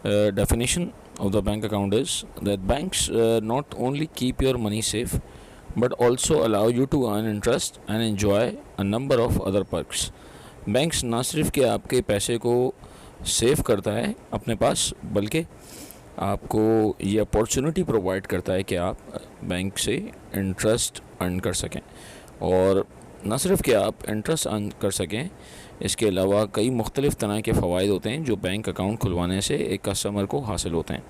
Definition of the bank account is that banks not only keep your money safe but also allow you to earn interest and enjoy a number of other perks. Banks ना सिर्फ कि आपके पैसे को save करता है अपने पास, बल्कि आपको ये अपॉर्चुनिटी प्रोवाइड करता है कि आप बैंक से इंटरेस्ट अर्न कर सकें। और न सिर्फ कि आप इंटरेस्ट अर्न कर सकें, इसके अलावा कई मुख्तलिफ़ तरह के फ़वाइद होते हैं जो बैंक अकाउंट खुलवाने से एक कस्टमर को हासिल होते हैं,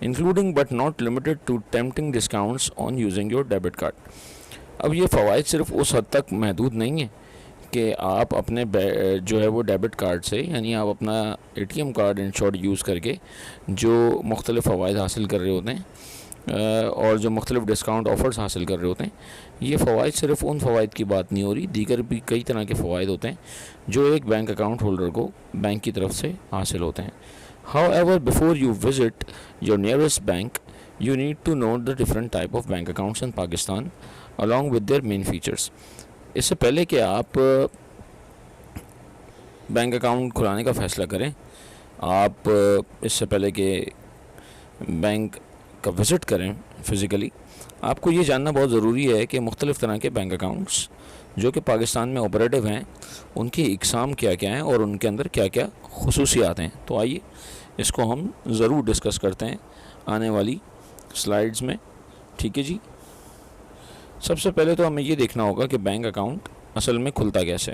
including but not limited to tempting discounts on using your debit card. अब ये फ़वाइद सिर्फ उस हद तक महदूद नहीं है कि आप अपने जो है वो डेबिट कार्ड से, यानी आप अपना ATM card in short use करके जो मुख्तलिफ़ फ़वाइद हासिल कर रहे होते हैं और जो मुख्तलिफ़ डिस्काउंट ऑफ़र्स हासिल कर रहे होते हैं, ये फ़वाइद सिर्फ उन फ़वाइद की बात नहीं हो रही, दीगर भी कई तरह के फ़वाइद होते हैं जो एक बैंक अकाउंट होल्डर को बैंक की तरफ से हासिल होते हैं। However, before you visit your nearest bank, you need to know the different type of bank accounts in Pakistan along with their main features. इससे पहले कि आप बैंक अकाउंट खुलाने का फ़ैसला करें, आप इससे पहले कि बैंक का विज़िट करें फ़िज़िकली, आपको ये जानना बहुत ज़रूरी है कि मुख्तलिफ़ तरह के बैंक अकाउंट्स जो कि पाकिस्तान में ऑपरेटिव हैं, उनकी इक़साम क्या क्या हैं और उनके अंदर क्या क्या ख़ुसूसियात हैं। तो आइए इसको हम ज़रूर डिस्कस करते हैं आने वाली स्लाइड्स में, ठीक है जी। सबसे पहले तो हमें ये देखना होगा कि बैंक अकाउंट असल में खुलता कैसे,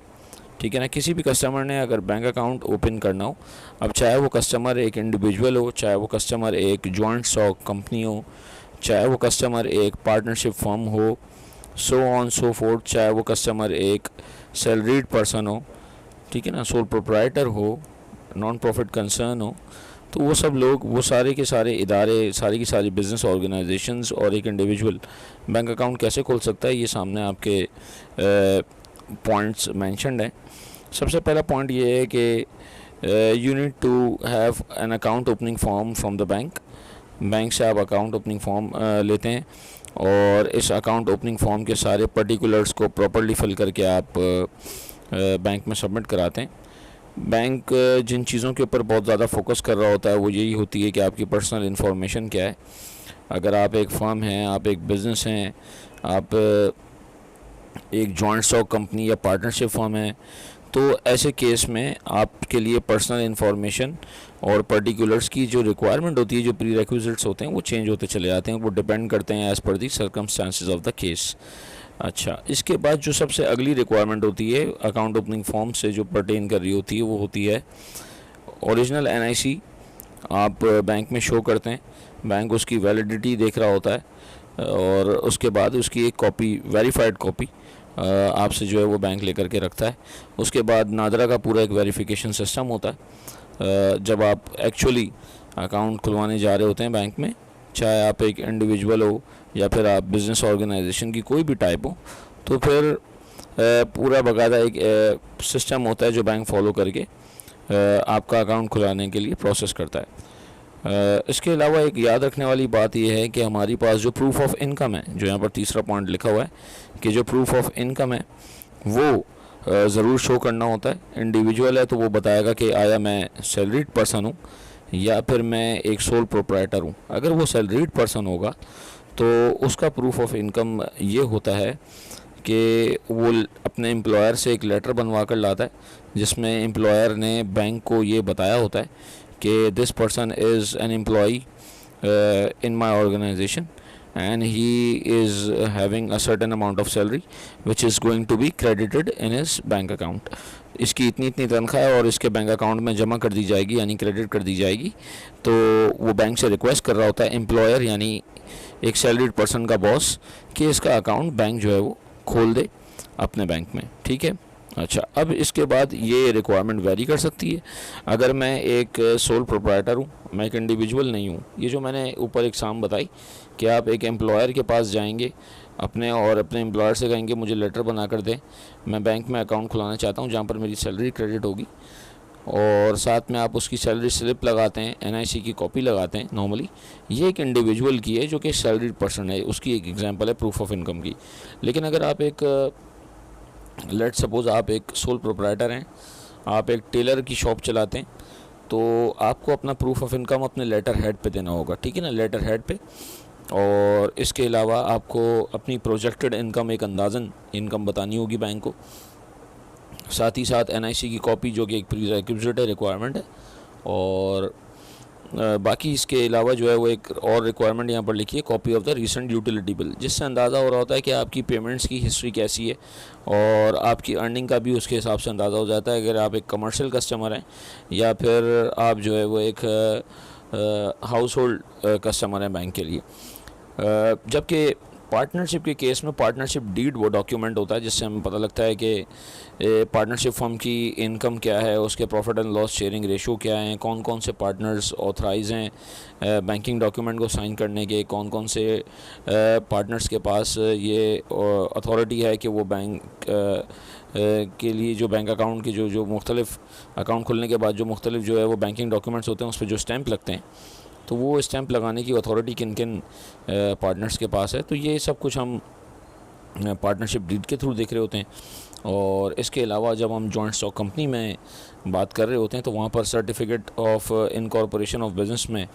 ठीक है ना। किसी भी कस्टमर ने अगर बैंक अकाउंट ओपन करना हो, अब चाहे वो कस्टमर एक इंडिविजुअल हो, चाहे वो कस्टमर एक जॉइंट स्टॉक कंपनी हो, चाहे वो कस्टमर एक पार्टनरशिप फर्म हो, सो ऑन सो फोर्थ, चाहे वो कस्टमर एक सैलरीड पर्सन हो, ठीक है ना, सोल प्रोप्राइटर हो, नॉन प्रॉफिट कंसर्न हो, तो वो सब लोग, वो सारे के सारे इदारे, सारी की सारी बिज़नेस ऑर्गेनाइजेशंस और एक इंडिविजुअल बैंक अकाउंट कैसे खोल सकता है, ये सामने आपके पॉइंट्स मेंशन्ड हैं। सबसे पहला पॉइंट ये है कि you need to have an account opening form from the bank. Bank से आप अकाउंट ओपनिंग फॉर्म लेते हैं और इस अकाउंट ओपनिंग फॉर्म के सारे पर्टिकुलर्स को प्रॉपर्ली फिल करके आप बैंक में सबमिट कराते हैं। बैंक जिन चीज़ों के ऊपर बहुत ज़्यादा फोकस कर रहा होता है वो यही होती है कि आपकी पर्सनल इन्फॉर्मेशन क्या है। अगर आप एक फ़र्म हैं, आप एक बिज़नेस हैं, आप एक जॉइंट स्टॉक कंपनी या पार्टनरशिप फर्म है, तो ऐसे केस में आपके लिए पर्सनल इन्फॉर्मेशन और पर्टिकुलर्स की जो रिक्वायरमेंट होती है, जो प्री रिक्विजिट्स होते हैं, वो चेंज होते चले जाते हैं, वो डिपेंड करते हैं as per the circumstances of the case. अच्छा, इसके बाद जो सबसे अगली रिक्वायरमेंट होती है अकाउंट ओपनिंग फॉर्म से जो पर्टेन कर रही होती है, वो होती है ओरिजिनल एनआईसी आप बैंक में शो करते हैं। बैंक उसकी वैलिडिटी देख रहा होता है और उसके बाद उसकी एक कॉपी, वेरीफाइड कॉपी आपसे जो है वो बैंक लेकर के रखता है। उसके बाद नादरा का पूरा एक वेरिफिकेशन सिस्टम होता है। जब आप एक्चुअली अकाउंट खुलवाने जा रहे होते हैं बैंक में, चाहे आप एक इंडिविजुअल हो या फिर आप बिज़नेस ऑर्गेनाइजेशन की कोई भी टाइप हो, तो फिर पूरा बाकायदा एक सिस्टम होता है जो बैंक फॉलो करके आपका अकाउंट खुलाने के लिए प्रोसेस करता है। इसके अलावा एक याद रखने वाली बात यह है कि हमारी पास जो प्रूफ ऑफ इनकम है, जो यहाँ पर तीसरा पॉइंट लिखा हुआ है कि जो प्रूफ ऑफ इनकम है वो ज़रूर शो करना होता है। इंडिविजुअल है तो वो बताएगा कि आया मैं सैलरीड पर्सन हूँ या फिर मैं एक सोल प्रोप्राइटर हूँ। अगर वो सैलरीड पर्सन होगा तो उसका प्रूफ ऑफ इनकम ये होता है कि वो अपने एम्प्लॉयर से एक लेटर बनवा कर लाता है जिसमें एम्प्लॉयर ने बैंक को ये बताया होता है कि this person is an employee in my organization and he is having a certain amount of salary which is going to be credited in his bank account. इसकी इतनी इतनी तनख्वाह है और इसके बैंक अकाउंट में जमा कर दी जाएगी, यानी क्रेडिट कर दी जाएगी। तो वो बैंक से रिक्वेस्ट कर रहा होता है एम्प्लॉयर, यानी एक सैलरीड पर्सन का बॉस, कि इसका अकाउंट बैंक जो है वो खोल दे अपने बैंक में, ठीक है। अच्छा, अब इसके बाद ये रिक्वायरमेंट वेरी कर सकती है। अगर मैं एक सोल प्रोप्राइटर हूँ, मैं एक इंडिविजुअल नहीं हूँ, ये जो मैंने ऊपर एग्जाम बताई कि आप एक एम्प्लॉयर के पास जाएंगे अपने और अपने एम्प्लॉयर से कहेंगे मुझे लेटर बना कर दें, मैं बैंक में अकाउंट खुलाना चाहता हूँ जहाँ पर मेरी सैलरी क्रेडिट होगी, और साथ में आप उसकी सैलरी स्लिप लगाते हैं, एनआईसी की कॉपी लगाते हैं। नॉर्मली ये एक इंडिविजुअल की है जो कि सैलरीड पर्सन है, उसकी एक एग्जांपल है प्रूफ ऑफ इनकम की। लेकिन अगर आप एक लेट सपोज़ आप एक सोल प्रोप्राइटर हैं, आप एक टेलर की शॉप चलाते हैं, तो आपको अपना प्रूफ ऑफ इनकम अपने लेटर हेड पे देना होगा, ठीक है ना, लेटर हेड पे। और इसके अलावा आपको अपनी प्रोजेक्टेड इनकम, एक अंदाज़न इनकम बतानी होगी बैंक को। साथ ही साथ एनआईसी की कॉपी, जो कि एक प्रीरेक्विजिट है, रिक्वायरमेंट है। और बाकी इसके अलावा जो है वो एक और रिक्वायरमेंट यहाँ पर लिखी है, copy of the recent utility bill, जिससे अंदाज़ा हो रहा होता है कि आपकी पेमेंट्स की हिस्ट्री कैसी है और आपकी अर्निंग का भी उसके हिसाब से अंदाज़ा हो जाता है, अगर आप एक कमर्शियल कस्टमर हैं या फिर आप जो है वो एक हाउस होल्ड कस्टमर हैं बैंक के लिए। जबकि पार्टनरशिप के केस में पार्टनरशिप डीड वो डॉक्यूमेंट होता है जिससे हमें पता लगता है कि पार्टनरशिप फर्म की इनकम क्या है, उसके profit and loss sharing ratio क्या है, कौन कौन से पार्टनर्स ऑथराइज हैं बैंकिंग डॉक्यूमेंट को साइन करने के, कौन कौन से पार्टनर्स के पास ये अथॉरिटी है कि वो बैंक के लिए जो बैंक अकाउंट की जो मुख्तलिफ अकाउंट खुलने के बाद जो मुख्तलिफ जो है वो बैंकिंग डॉक्यूमेंट्स होते हैं उस पर जो स्टैंप लगते हैं, तो वो स्टैंप लगाने की अथॉरिटी किन किन पार्टनर्स के पास है। तो ये सब कुछ हम पार्टनरशिप डीड के थ्रू देख रहे होते हैं। और इसके अलावा जब हम जॉइंट स्टॉक कंपनी में बात कर रहे होते हैं तो वहाँ पर certificate of incorporation of business में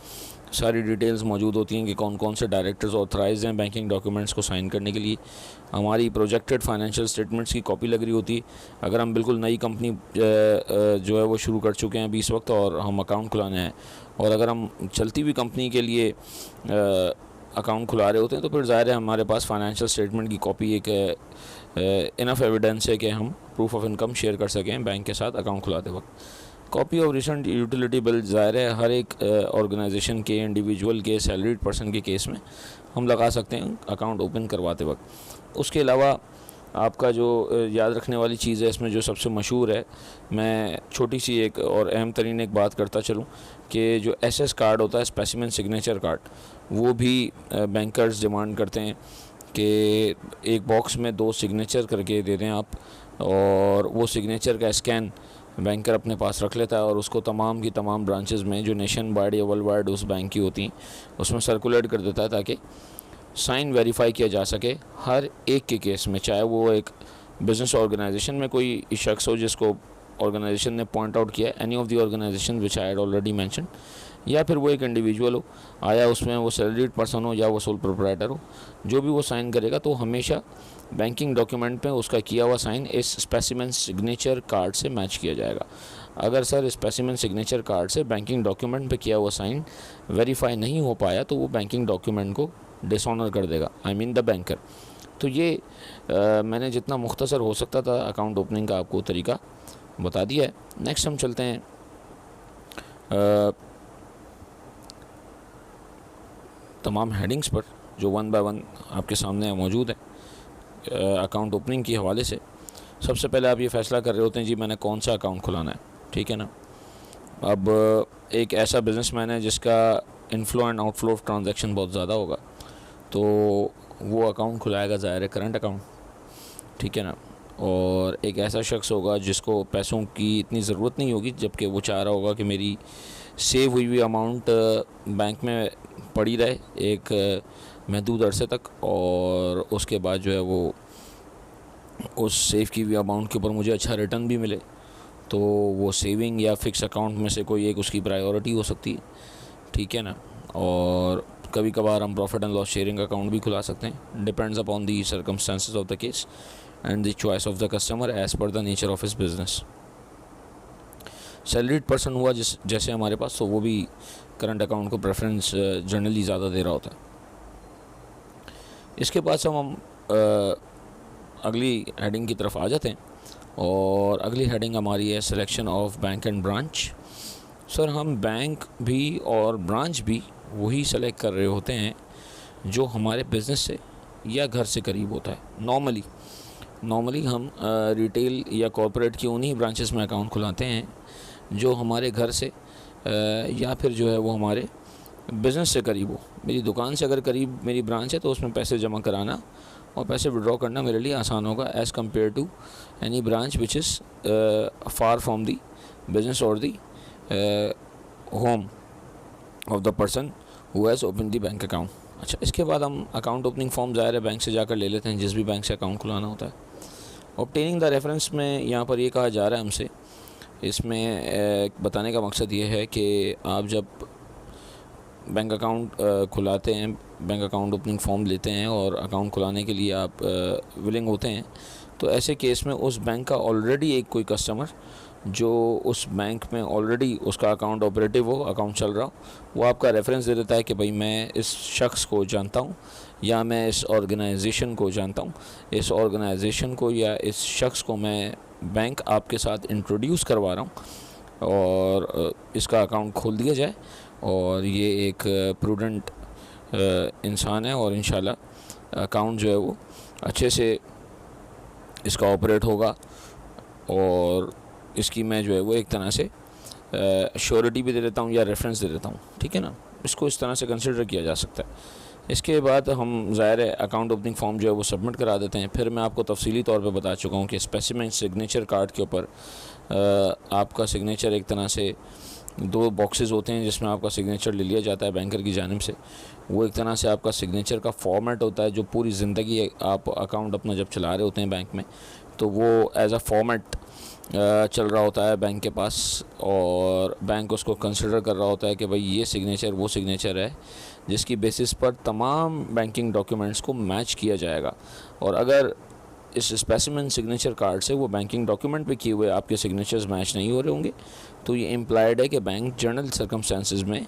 सारी डिटेल्स मौजूद होती हैं कि कौन कौन से डायरेक्टर्स ऑथराइज हैं बैंकिंग डॉक्यूमेंट्स को साइन करने के लिए। हमारी प्रोजेक्टेड फाइनेंशियल स्टेटमेंट्स की कॉपी लग रही होती है। अगर हम बिल्कुल नई कंपनी जो है वो शुरू कर चुके हैं अभी इस वक्त और हम अकाउंट खुलाने हैं, और अगर हम चलती हुई कंपनी के लिए अकाउंट खुला रहे होते हैं तो फिर ज़ाहिर है हमारे पास फाइनेंशियल स्टेटमेंट की कॉपी एक इनफ एविडेंस है कि हम प्रूफ ऑफ इनकम शेयर कर सकें बैंक के साथ अकाउंट खुलाते वक्त। Copy of recent utility bill ज़ाहिर है हर एक ऑर्गेनाइजेशन के, इंडिविजुअल के, सैलरीड पर्सन के केस में हम लगा सकते हैं अकाउंट ओपन करवाते वक्त। उसके अलावा आपका जो याद रखने वाली चीज़ है इसमें जो सबसे मशहूर है, मैं छोटी सी एक और अहम तरीन एक बात करता चलूँ कि जो एसएस कार्ड होता है, स्पेसिमेन सिग्नेचर कार्ड, वो भी बैंकर्स डिमांड करते हैं कि एक बॉक्स में 2 सिग्नेचर करके दे दें आप, और वो सिग्नेचर का स्कैन बैंकर अपने पास रख लेता है और उसको तमाम की तमाम ब्रांचेस में जो नेशन वाइड या वर्ल्ड वाइड उस बैंक की होती हैं उसमें सर्कुलेट कर देता है ताकि साइन वेरीफाई किया जा सके हर एक के केस में, चाहे वो एक बिज़नेस ऑर्गेनाइजेशन में कोई शख्स हो जिसको ऑर्गेनाइजेशन ने पॉइंट आउट किया, any of the organization which I had already mention, या फिर वो एक इंडिविजुअल हो, आया उसमें वो सैलरीड पर्सन हो या वो सोल प्रोप्राइटर हो, जो भी वो साइन करेगा तो हमेशा बैंकिंग डॉक्यूमेंट पे उसका किया हुआ साइन इस स्पेसिमेन सिग्नेचर कार्ड से मैच किया जाएगा। अगर सर स्पेसिमेन सिग्नेचर कार्ड से बैंकिंग डॉक्यूमेंट पे किया हुआ साइन वेरीफाई नहीं हो पाया तो वो बैंकिंग डॉक्यूमेंट को डिसऑनर कर देगा, आई मीन द बैंकर। तो ये मैंने जितना मुख्तसर हो सकता था अकाउंट ओपनिंग का आपको तरीका बता दिया है। नेक्स्ट हम चलते हैं तमाम हेडिंग्स पर जो वन बाय वन आपके सामने मौजूद है अकाउंट ओपनिंग के हवाले से। सबसे पहले आप ये फ़ैसला कर रहे होते हैं जी मैंने कौन सा अकाउंट खुलाना है, ठीक है ना। अब एक ऐसा बिज़नेसमैन है जिसका inflow and outflow of transaction बहुत ज़्यादा होगा तो वो अकाउंट खुलाएगा ज़ाहिर है करंट अकाउंट, ठीक है ना। और एक ऐसा शख्स होगा जिसको पैसों की इतनी ज़रूरत नहीं होगी, जबकि वो चाह रहा होगा कि मेरी सेव हुई अमाउंट बैंक में पड़ी रहे एक महदूद अरसे तक, और उसके बाद जो है वो उस सेव की हुई अमाउंट के ऊपर मुझे अच्छा रिटर्न भी मिले। तो वो सेविंग या फिक्स अकाउंट में से कोई एक उसकी प्रायोरिटी हो सकती है, ठीक है ना। और कभी कभार हम profit and loss sharing account भी खुला सकते हैं, depends upon the circumstances of the case and the choice of the customer as per the nature of his business. Salaried person हुआ जैसे हमारे पास, तो वो भी करंट अकाउंट को प्रेफरेंस जनरली ज़्यादा दे रहा होता है। इसके बाद हम अगली हेडिंग की तरफ आ जाते हैं, और अगली हेडिंग हमारी है selection of bank and branch. Sir हम बैंक भी और ब्रांच भी वही सेलेक्ट कर रहे होते हैं जो हमारे बिज़नेस से या घर से करीब होता है। नॉर्मली हम रिटेल या कॉर्पोरेट की उन्हीं ब्रांचेस में अकाउंट खुलाते हैं जो हमारे घर से या फिर जो है वो हमारे बिज़नेस से करीब हो। मेरी दुकान से अगर करीब मेरी ब्रांच है तो उसमें पैसे जमा कराना और पैसे विड्रॉ करना मेरे लिए आसान होगा as compare to any branch which is far from the business और the home of the person who has open the bank account. अच्छा, इसके बाद हम अकाउंट ओपनिंग फॉर्म ज़ाहिर है बैंक से जाकर ले लेते हैं जिस भी बैंक से अकाउंट खुलाना होता है। ऑब्टेनिंग द रेफरेंस में यहाँ पर ये कहा जा रहा है हमसे इसमें बताने का मकसद ये है कि आप जब बैंक अकाउंट खुलाते हैं, बैंक अकाउंट ओपनिंग फॉर्म लेते हैं और अकाउंट खुलाने के लिए आप विलिंग होते हैं, तो ऐसे केस में उस बैंक का ऑलरेडी एक कोई कस्टमर जो उस बैंक में ऑलरेडी उसका अकाउंट ऑपरेटिव हो, अकाउंट चल रहा हो, वो आपका रेफरेंस दे देता है कि भाई मैं इस शख्स को जानता हूँ या मैं इस ऑर्गेनाइजेशन को जानता हूँ, इस ऑर्गेनाइजेशन को या इस शख्स को मैं बैंक आपके साथ इंट्रोड्यूस करवा रहा हूँ और इसका अकाउंट खोल दिया जाए और ये एक प्रूडेंट इंसान है और इंशाल्लाह अकाउंट जो है वो अच्छे से इसका ऑपरेट होगा और इसकी मैं जो है वो एक तरह से श्योरिटी भी दे देता हूँ या रेफरेंस दे देता हूँ, ठीक है ना। इसको इस तरह से कंसिडर किया जा सकता है। इसके बाद हम ज़ाहिर है अकाउंट ओपनिंग फॉर्म जो है वो सबमिट करा देते हैं। फिर मैं आपको तफसीली तौर पे बता चुका हूँ कि स्पेसिमेन सिग्नेचर कार्ड के ऊपर आपका सिग्नेचर एक तरह से 2 बॉक्सेस होते हैं जिसमें आपका सिग्नेचर ले लिया जाता है बैंकर की जानिब से। वो एक तरह से आपका सिग्नेचर का फॉर्मेट होता है जो पूरी ज़िंदगी आप अकाउंट अपना जब चला रहे होते हैं बैंक में, तो वो एज अ फॉर्मेट चल रहा होता है बैंक के पास और बैंक उसको कंसिडर कर रहा होता है कि भाई ये सिग्नेचर वो सिग्नेचर है जिसकी बेसिस पर तमाम बैंकिंग डॉक्यूमेंट्स को मैच किया जाएगा। और अगर इस स्पेसिमेन सिग्नेचर कार्ड से वो बैंकिंग डॉक्यूमेंट पे किए हुए आपके सिग्नेचर्स मैच नहीं हो रहे होंगे, तो ये इम्प्लाइड है कि बैंक जनरल सर्कमस्टेंसेस में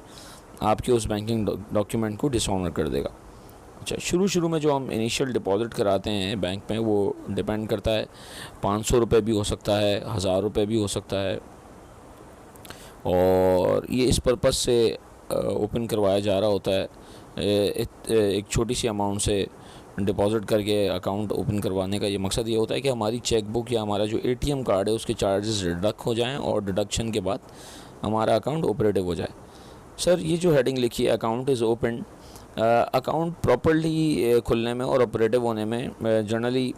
आपके उस बैंकिंग डॉक्यूमेंट को डिसऑनर कर देगा। अच्छा, शुरू में जो हम इनिशियल डिपॉज़िट कराते हैं बैंक में वो डिपेंड करता है, 500 रुपये भी हो सकता है, 1000 रुपये भी हो सकता है, और ये इस पर्पज़ से ओपन करवाया जा रहा होता है। एक छोटी सी अमाउंट से डिपॉज़िट करके अकाउंट ओपन करवाने का ये मकसद ये होता है कि हमारी चेक बुक या हमारा जो ATM कार्ड है उसके चार्जेस डिडक्ट हो जाएं और डिडक्शन के बाद हमारा अकाउंट ऑपरेटिव हो जाए। सर, ये जो हेडिंग लिखी है account is open, account properly खुलने में और ऑपरेटिव होने में जनरली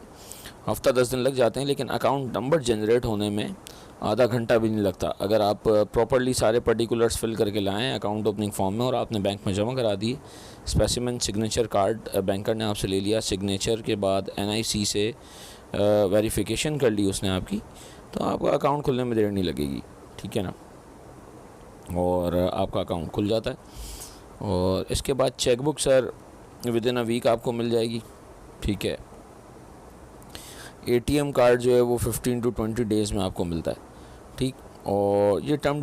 हफ्ता 10 दिन लग जाते हैं, लेकिन अकाउंट नंबर जनरेट होने में आधा घंटा भी नहीं लगता। अगर आप प्रॉपर्ली सारे पर्टिकुलर्स फिल करके लाएं अकाउंट ओपनिंग फॉर्म में और आपने बैंक में जमा करा दिए, स्पेसिमेन सिग्नेचर कार्ड बैंकर ने आपसे ले लिया, सिग्नेचर के बाद NIC से वेरिफिकेशन कर ली उसने आपकी, तो आपका अकाउंट खुलने में देर नहीं लगेगी, ठीक है ना, और आपका अकाउंट खुल जाता है। और इसके बाद cheque book sir within a week आपको मिल जाएगी, ठीक है। ATM कार्ड जो है वो 15 to 20 डेज़ में आपको मिलता है, ठीक। और ये टर्म